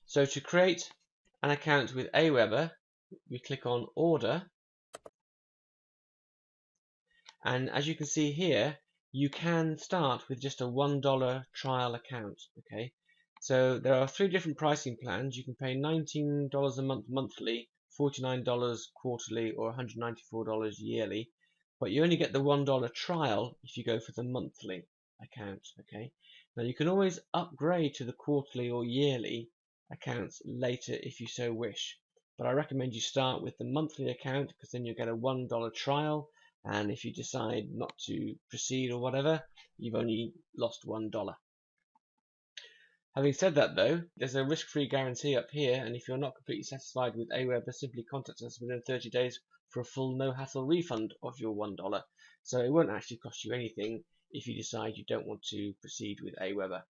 So to create an account with Aweber, we click on Order, and as you can see here, you can start with just a $1 trial account. Okay, so there are 3 different pricing plans. You can pay $19 a month monthly, $49 quarterly, or $194 yearly, but you only get the $1 trial if you go for the monthly account. Okay, now you can always upgrade to the quarterly or yearly accounts later if you so wish, but I recommend you start with the monthly account, because then you get a $1 trial, and if you decide not to proceed or whatever, you've only lost $1. Having said that though, there's a risk-free guarantee up here, and if you're not completely satisfied with Aweber, simply contact us within 30 days for a full no-hassle refund of your $1. So it won't actually cost you anything if you decide you don't want to proceed with Aweber.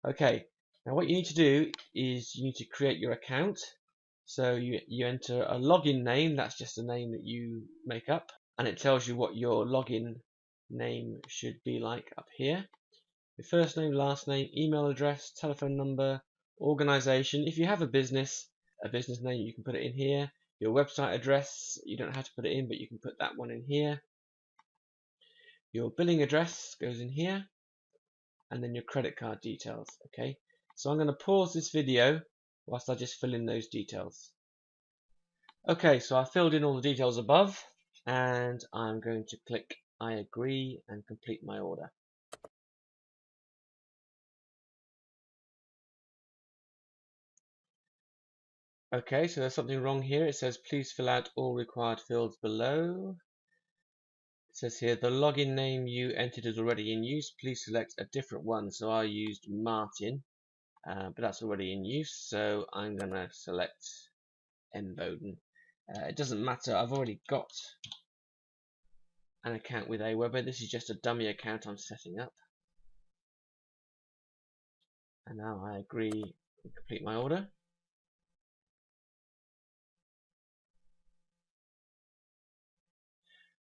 Okay, now what you need to do is you need to create your account. So you enter a login name, that's just a name that you make up, and it tells you what your login name should be like up here. Your first name, last name, email address, telephone number, organization. If you have a business name, you can put it in here. Your website address, you don't have to put it in, but you can put that one in here. Your billing address goes in here, and then your credit card details. Okay, so I'm going to pause this video whilst I just fill in those details. Okay, so I filled in all the details above, and I'm going to click I agree and complete my order. Okay, so there's something wrong here. It says please fill out all required fields below. It says here the login name you entered is already in use. Please select a different one. So I used Martin, but that's already in use. So I'm going to select Mvoden. It doesn't matter. I've already got an account with Aweber. This is just a dummy account I'm setting up. And now I agree and complete my order.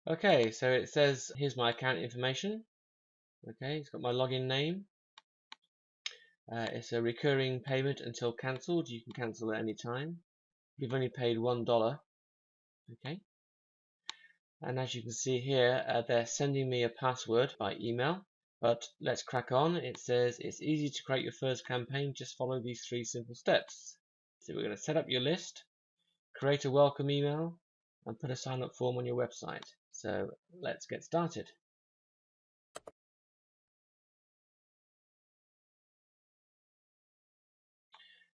Okay, so it says here's my account information. Okay, it's got my login name. It's a recurring payment until cancelled. You can cancel at any time. You've only paid $1. Okay, and as you can see here, they're sending me a password by email. But let's crack on. It says it's easy to create your first campaign. Just follow these 3 simple steps. So we're going to set up your list, create a welcome email, and put a sign up form on your website. So let's get started.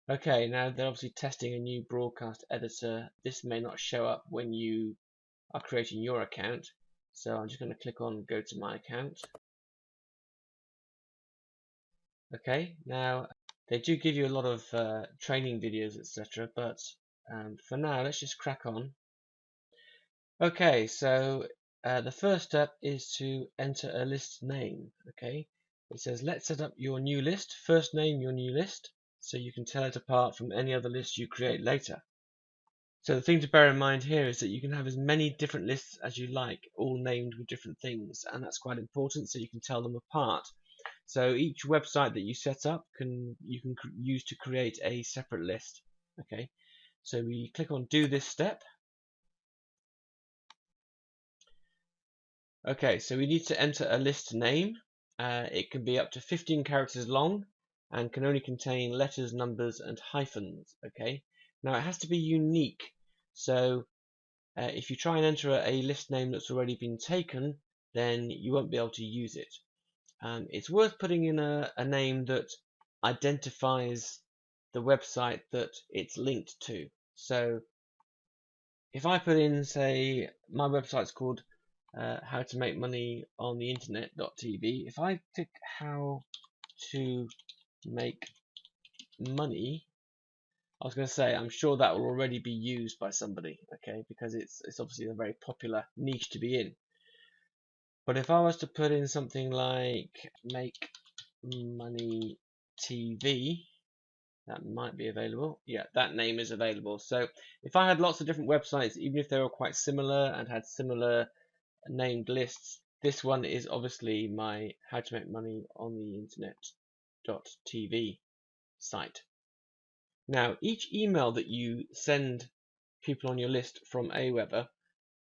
Okay, now they're obviously testing a new broadcast editor. This may not show up when you are creating your account, so I'm just going to click on go to my account. Okay, now they do give you a lot of training videos, etc., but for now let's just crack on. Okay, so the first step is to enter a list name. Okay, it says let's set up your new list. First name your new list so you can tell it apart from any other list you create later. So the thing to bear in mind here is that you can have as many different lists as you like, all named with different things, and that's quite important so you can tell them apart. So each website that you set up you can use to create a separate list. Okay, so we click on do this step. Okay, so we need to enter a list name. It can be up to 15 characters long and can only contain letters, numbers, and hyphens. Okay, now it has to be unique. So if you try and enter a list name that's already been taken, then you won't be able to use it. It's worth putting in a name that identifies the website that it's linked to. So if I put in, say, my website's called how to make money on the internet.tv. If I click how to make money, I was going to say I'm sure that will already be used by somebody, okay, because it's obviously a very popular niche to be in. But if I was to put in something like make money TV, that might be available. Yeah, that name is available. So if I had lots of different websites, even if they were quite similar and had similar named lists, this one is obviously my how to make money on the internet.tv site. Now, each email that you send people on your list from Aweber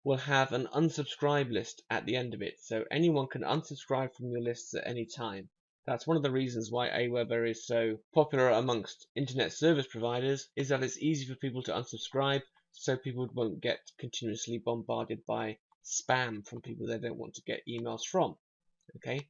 will have an unsubscribe list at the end of it, so anyone can unsubscribe from your lists at any time. That's one of the reasons why Aweber is so popular amongst internet service providers, is that it's easy for people to unsubscribe, so people won't get continuously bombarded by spam from people they don't want to get emails from. Okay.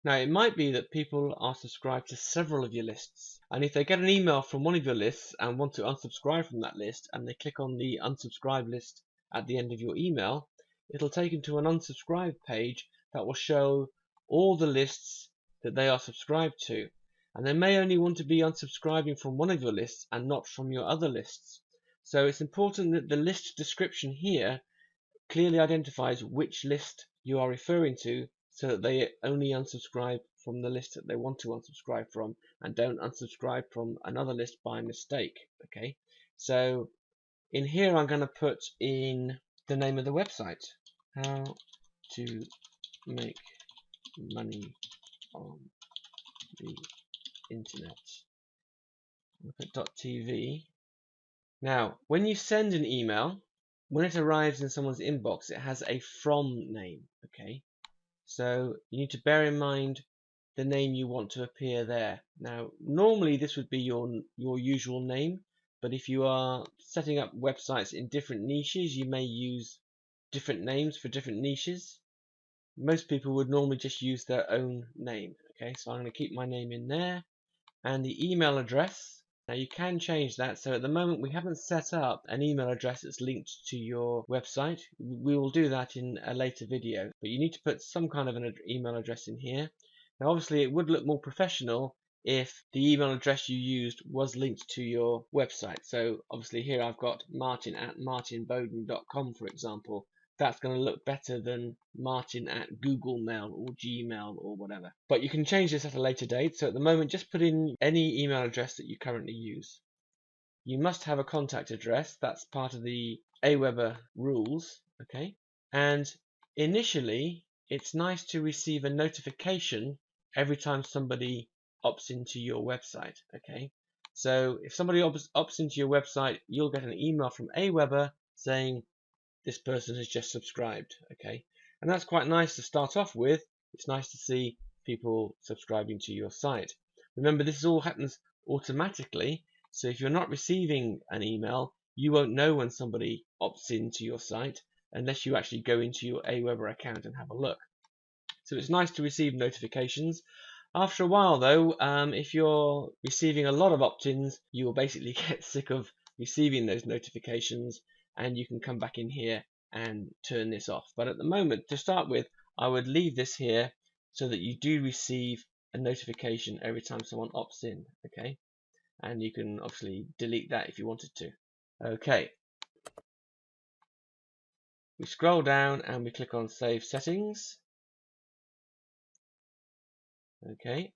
Now, it might be that people are subscribed to several of your lists, and if they get an email from one of your lists and want to unsubscribe from that list, and they click on the unsubscribe list at the end of your email, it'll take them to an unsubscribe page that will show all the lists that they are subscribed to. And they may only want to be unsubscribing from one of your lists and not from your other lists. So it's important that the list description here clearly identifies which list you are referring to, so that they only unsubscribe from the list that they want to unsubscribe from and don't unsubscribe from another list by mistake. Okay, so in here I'm going to put in the name of the website, how to make money on the internet. Look at .tv. Now, when you send an email, when it arrives in someone's inbox, it has a from name. Okay, so you need to bear in mind the name you want to appear there. Now, normally this would be your usual name, but if you are setting up websites in different niches, you may use different names for different niches. Most people would normally just use their own name. Okay, so I'm going to keep my name in there, and the email address. Now you can change that, so at the moment we haven't set up an email address that's linked to your website. We will do that in a later video, but you need to put some kind of an email address in here. Now obviously it would look more professional if the email address you used was linked to your website. So obviously here I've got martin@martinbowden.com, for example. That's going to look better than martin@googlemail or Gmail or whatever. But you can change this at a later date, so at the moment just put in any email address that you currently use. You must have a contact address, that's part of the Aweber rules, okay? And initially, it's nice to receive a notification every time somebody opts into your website, okay? So if somebody opts into your website, you'll get an email from Aweber saying, this person has just subscribed. Okay, and that's quite nice to start off with. It's nice to see people subscribing to your site. Remember, this all happens automatically, so if you're not receiving an email, you won't know when somebody opts into your site unless you actually go into your Aweber account and have a look. So it's nice to receive notifications. After a while though, if you're receiving a lot of opt-ins, you will basically get sick of receiving those notifications, and you can come back in here and turn this off. But at the moment, to start with, I would leave this here so that you do receive a notification every time someone opts in. Okay, and you can obviously delete that if you wanted to. Okay, we scroll down and we click on Save Settings. Okay,